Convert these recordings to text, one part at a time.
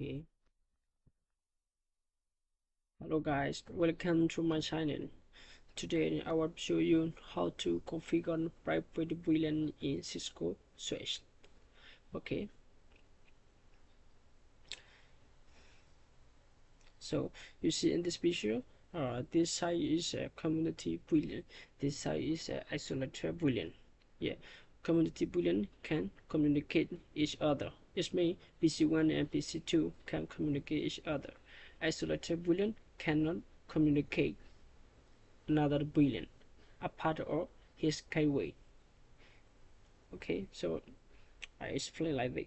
Okay, hello guys, welcome to my channel. Today I will show you how to configure private VLAN in Cisco switch. Okay, so you see in this picture, this side is a community VLAN, this side is a isolated VLAN. Yeah, community VLAN can communicate each other. It means PC1 and PC2 can communicate each other. Isolated VLAN cannot communicate another VLAN apart of his skyway. Okay, so I explain like this.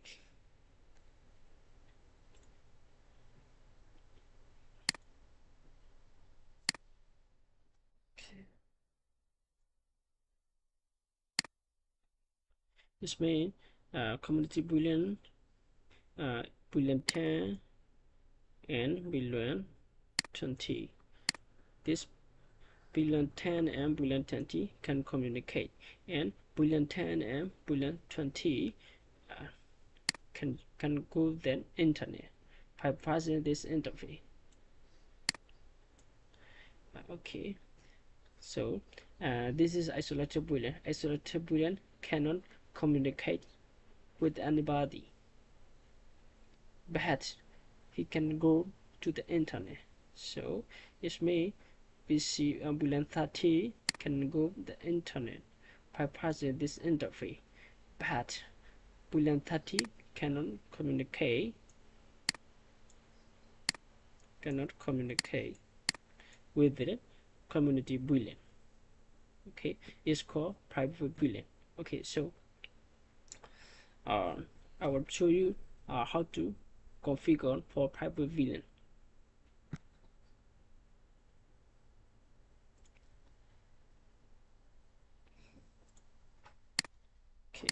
Okay. This means community VLAN, VLAN 10 and VLAN 20. This VLAN 10 and VLAN 20 can communicate, and VLAN 10 and VLAN 20 uh, can go the internet by passing this interface. Okay, so this is isolated VLAN. Isolated VLAN cannot communicate with anybody, but he can go to the internet. So it means PC VLAN 30 can go to the internet by passing this interface, but VLAN 30 cannot communicate with the community VLAN. Okay, it's called private VLAN. Okay, so I will show you how to configure for private VLAN. Okay,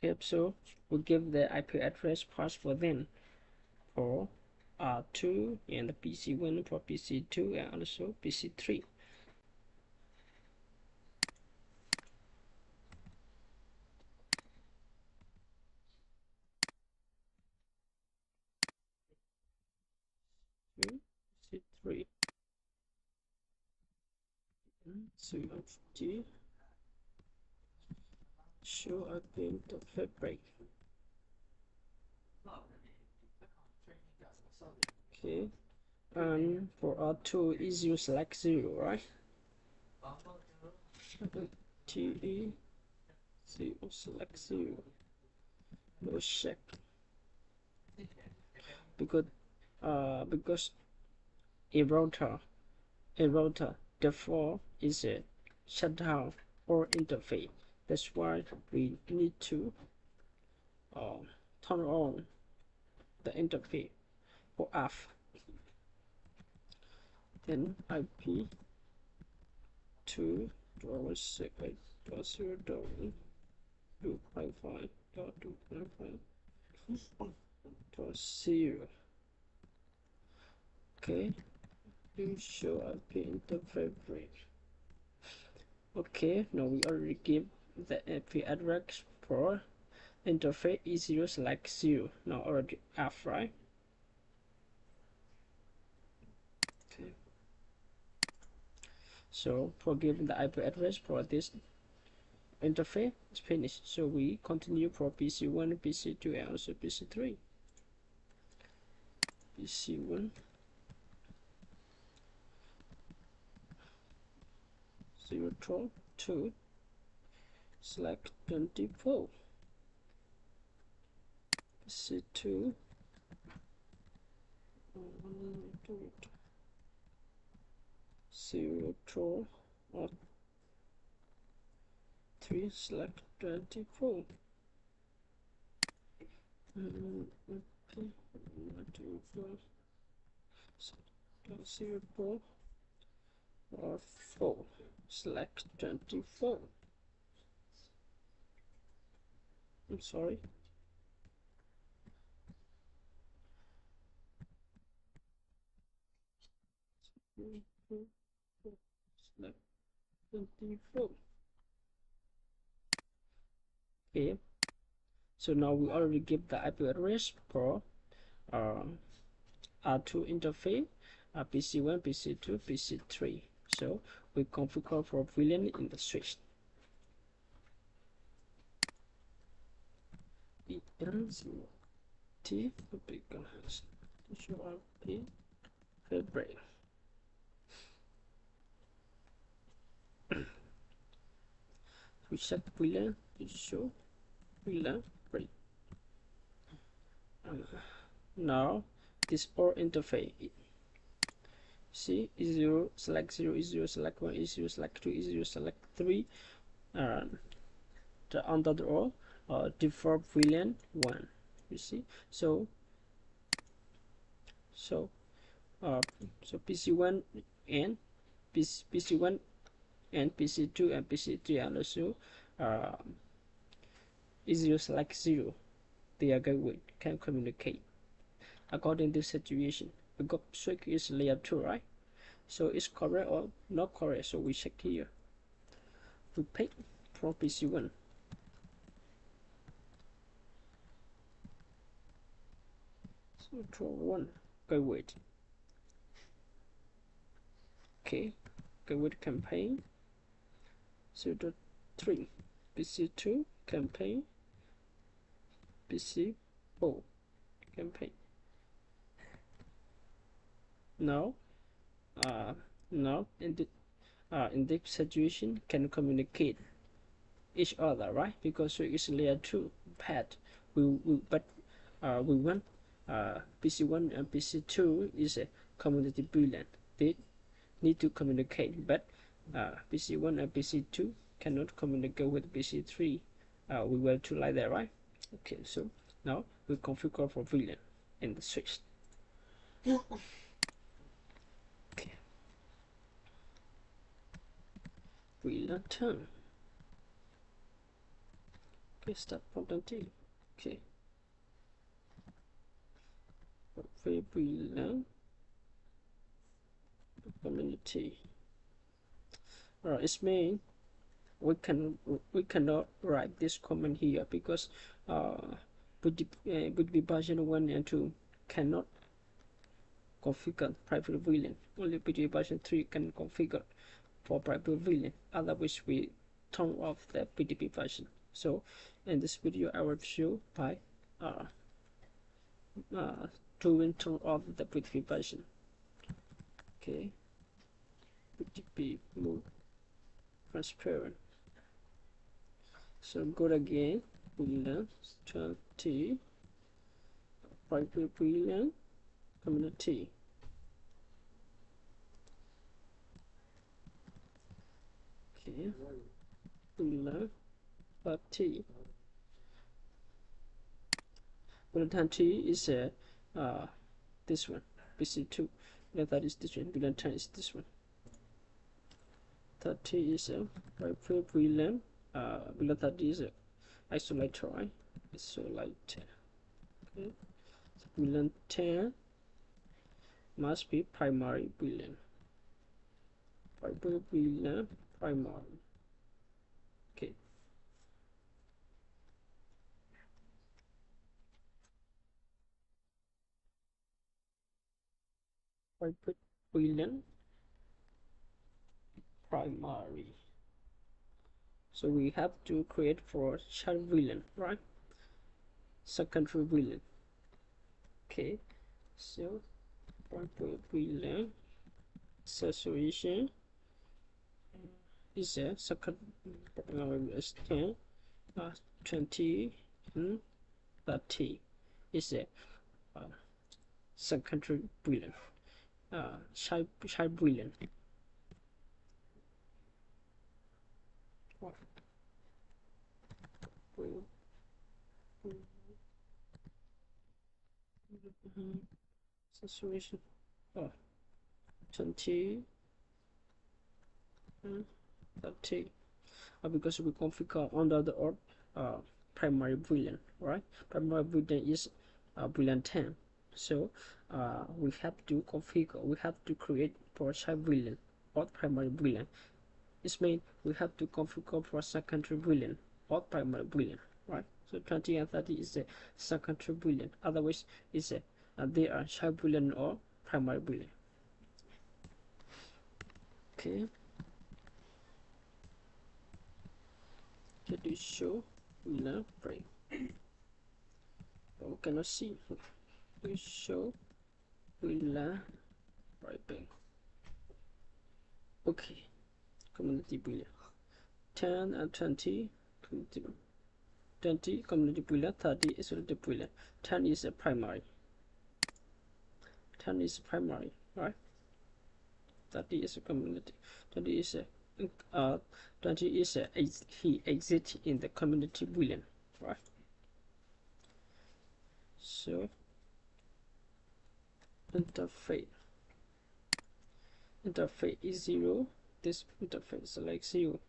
okay, so we give the IP address pass for them for R2 and the PC1 for PC2 and also PC3. PC3 CFG show again the fabric. Okay, and for R2 is you select 0, right? TE 0 select 0, no check, because a router therefore is a shutdown or interface. That's why we need to turn on the interface or off. Then IP 2.7.0.255.255.0. Okay, you show IP interface bridge. Okay, now we already give the IP address for interface E0 select 0. Now already off, right? Okay. So for giving the IP address for this interface is finished. So we continue for PC1, PC2, and also PC3. PC1 0.2 select 24. PC2 0.3 select 24. Okay. 0 or 4 select 24. I'm sorry. Select 24. Okay, so now we already give the IP address for R2 interface, PC1, PC2, PC3. So we configure for VLAN in the switch. T becomes IP fabric. We set VLAN to show VLAN break. Now this OR interface. See, is 0, select 0, is 0, select 1, is 0, select 2, is 0, select 3. The under the OR default VLAN 1. You see, so PC1 and PC1 and PC2 and PC3 and also is 0 select 0. They are going can communicate according to the situation. Because switch is layer 2, right? So it's correct or not correct, so we check here. We pick from PC1. So draw 1, go with. Okay, go with campaign. So the 3, PC2 campaign, PC4 campaign. Now, now in this situation can communicate each other, right? Because it's layer 2 path. But we want PC1 and PC2 is a community VLAN. They need to communicate, but PC1 and PC2 cannot communicate with PC3. We were to like that, right? Okay, so now we configure for VLAN in the switch. Okay, VLAN turn. Okay, start problem T. Okay, VLAN community. Alright, it's mean we cannot write this comment here because would be version 1 and 2 cannot configure private VLAN. Only PGP version 3 can configure for private VLAN. Otherwise, we turn off the PGP version. So, in this video, I will show by doing turn off the PGP version. Okay, PGP mode transparent. So go again, VLAN 20 private VLAN community. Okay, VLAN 30. VLAN T is this one, PC2. That is this one. VLAN 10 is this one. 30 is a private VLAN. VLAN 30 is a isolator, right? Isolator. Okay. So VLAN 10 must be primary VLAN. Private VLAN primary. Okay. Private VLAN primary. So we have to create for child VLAN, right? Secondary VLAN. Okay. So private VLAN association is a second 10, 20 and 30 is a secondary VLAN. Child VLAN. solution 20 and 30 because we configure under the primary boolean, right? Primary boolean is boolean 10, so we have to configure, we have to create partial boolean or primary boolean. This means we have to configure for secondary boolean or primary boolean, right? So 20 and 30 is a secondary boolean, otherwise it's a they are shy boolean or primary boolean. Okay, so this show boolean frame. We cannot see. We show boolean frame. Okay, community boolean 10 and 20 community boolean, 30 is the boolean. 10 is a primary, 10 is primary, right? 30 is a community, 20 is a 20 is a he exists in the community boolean, right? So interface is 0, this interface select 0,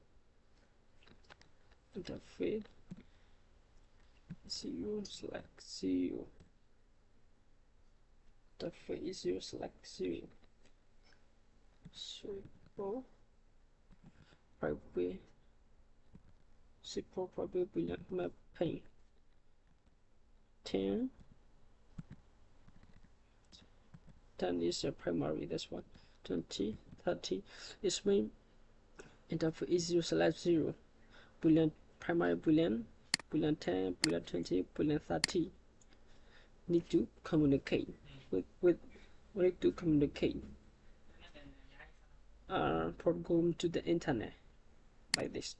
interface 0 select 0, interface 0 select 0. So private support private boolean mapping 10 is a primary, that's one. 20 30 is mean interface is 0 select 0, boolean primary boolean 10 boolean 20 boolean 30 need to communicate with we need to communicate from going to the internet like this.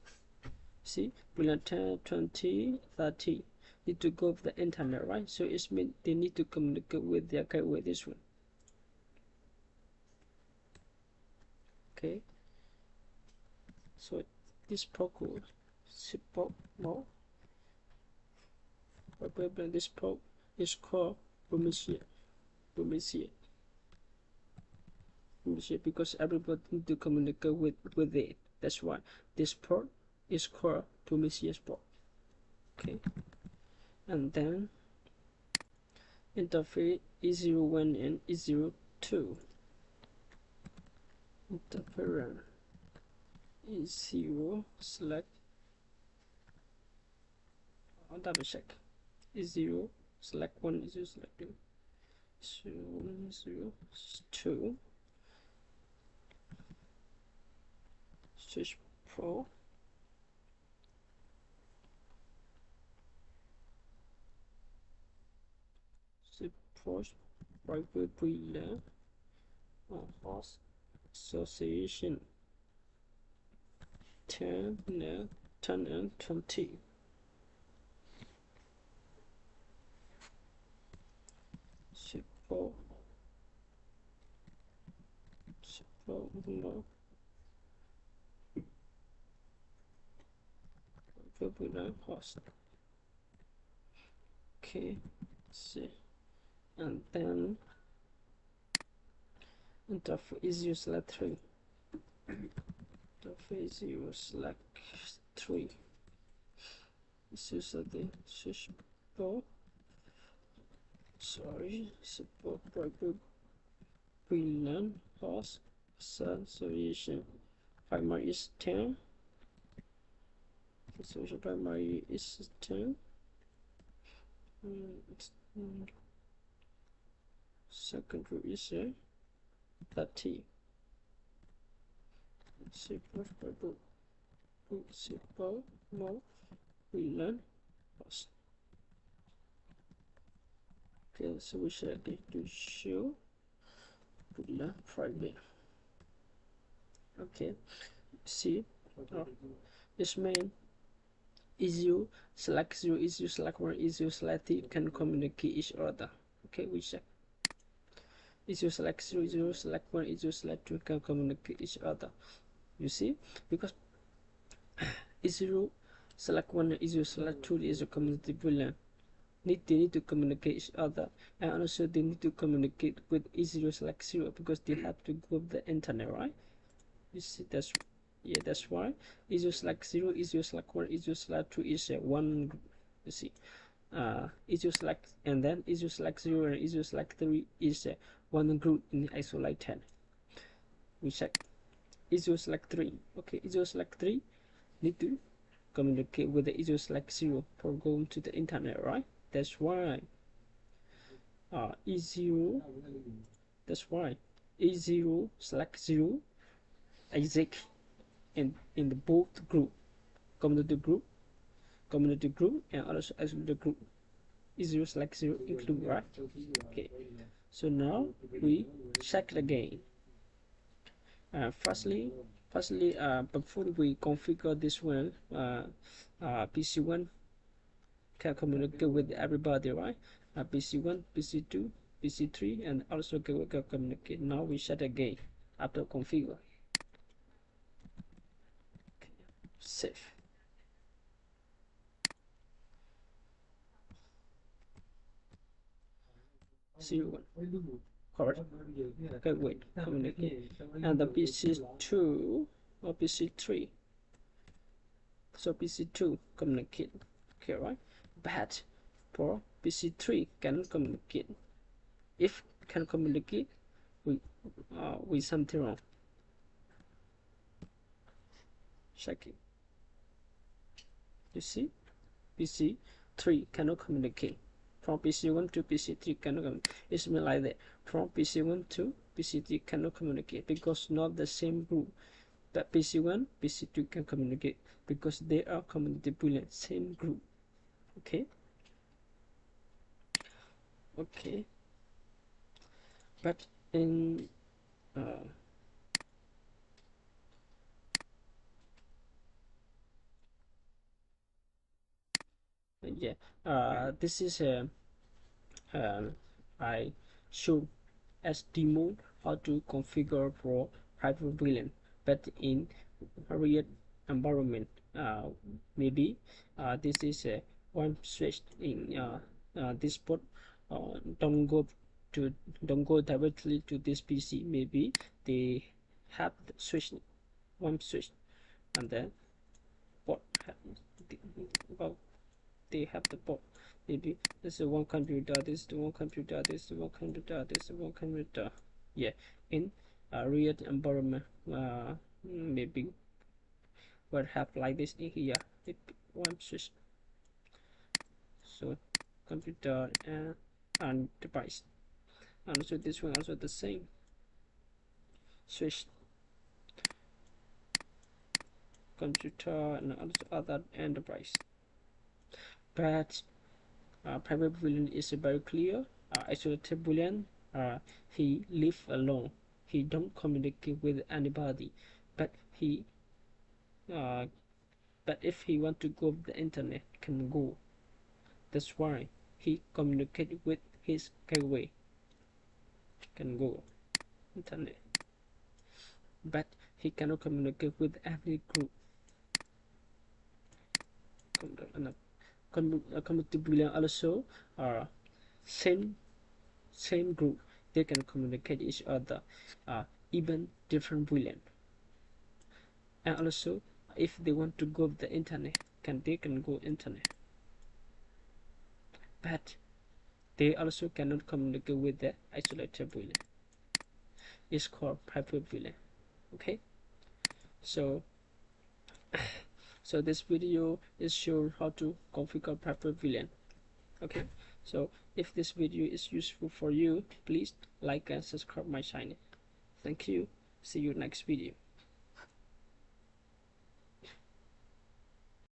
See, boolean 10 20 30 need to go to the internet, right? So it's mean they need to communicate with their gateway, this one. Okay, so this protocol support more this port is called Prometheus because everybody need to communicate with it. That's why this port is called Prometheus port. Okay, and then interface is 01 and is 02. Interference is 0 select double check is 0 select 1 is 0 select 2 so 1 0 2 switch pro support private boolean host association 10 and 20 support no boolean host. Okay, see, and then interface is 0 select 3, interface 0 select 3. This is the support private boolean host association primary is 10, association primary is 10, secondary is 30. Support more boolean host. Okay, so we should get to show boolean private. Okay, see, this main is 0 select 0 is 0 select 1 is 0 select 3 can communicate each other. Okay, we check is 0 select 0 is 0 select 1 is 0 select 2 can communicate each other. You see, because is 0 select 1 is 0 select 2 is a community boolean, they need to communicate each other, and also they need to communicate with E0/0 because they have to go with the internet, right? You see, that's yeah, that's why E0/0, E0/1, E0/2 is one group. You see, E0/ and then E0/0 and E0/3 is one group in isolated. We check E0/3. Okay, E0/3 need to communicate with the E0/0 for going to the internet, right? That's why E0. That's why E0/0 exit in the both group, community group, and also isolated group. E0/0 include, right? Okay. So now we check it again. Firstly, before we configure this one, PC1 can communicate with everybody, right? PC1, PC2, PC3, and also can communicate. Now we set again after configure. Okay. Save. C1. Correct. Okay, wait. Communicate. And the PC2 or PC3. So PC2 communicate. Okay, right? But for PC3 cannot communicate. If can communicate, with something wrong. Check it. You see, PC3 cannot communicate. From PC1 to PC3 cannot communicate. It's mean like that. From PC1 to PC3 cannot communicate because not the same group. But PC1, PC2 can communicate because they are community boolean, same group. Okay. Okay. But in yeah, this is I show as demo how to configure for private VLAN, but in real environment. Maybe this is one switch in this port. Don't go to don't go directly to this PC. Maybe they have the switch, one switch, and then port. Well, they have the port. Maybe this is one computer, this is the one computer, this is the one computer, this is the one computer. Yeah, in a real environment, maybe we'll have like this in here. One switch. So computer and device. And so this one also the same. Switch, computer, and also other enterprise. But private boolean is very clear. Isolated boolean, he live alone. He don't communicate with anybody. But he but if he want to go the internet, can go. That's why he communicate with his gateway, can go internet. But he cannot communicate with every group. Community boolean also are same group, they can communicate each other, even different boolean. And also if they want to go the internet, they can go internet. But they also cannot communicate with the isolated boolean. It's called private boolean. Okay, so this video is showing how to configure private VLAN. Okay, so if this video is useful for you, please like and subscribe my channel. Thank you. See you next video.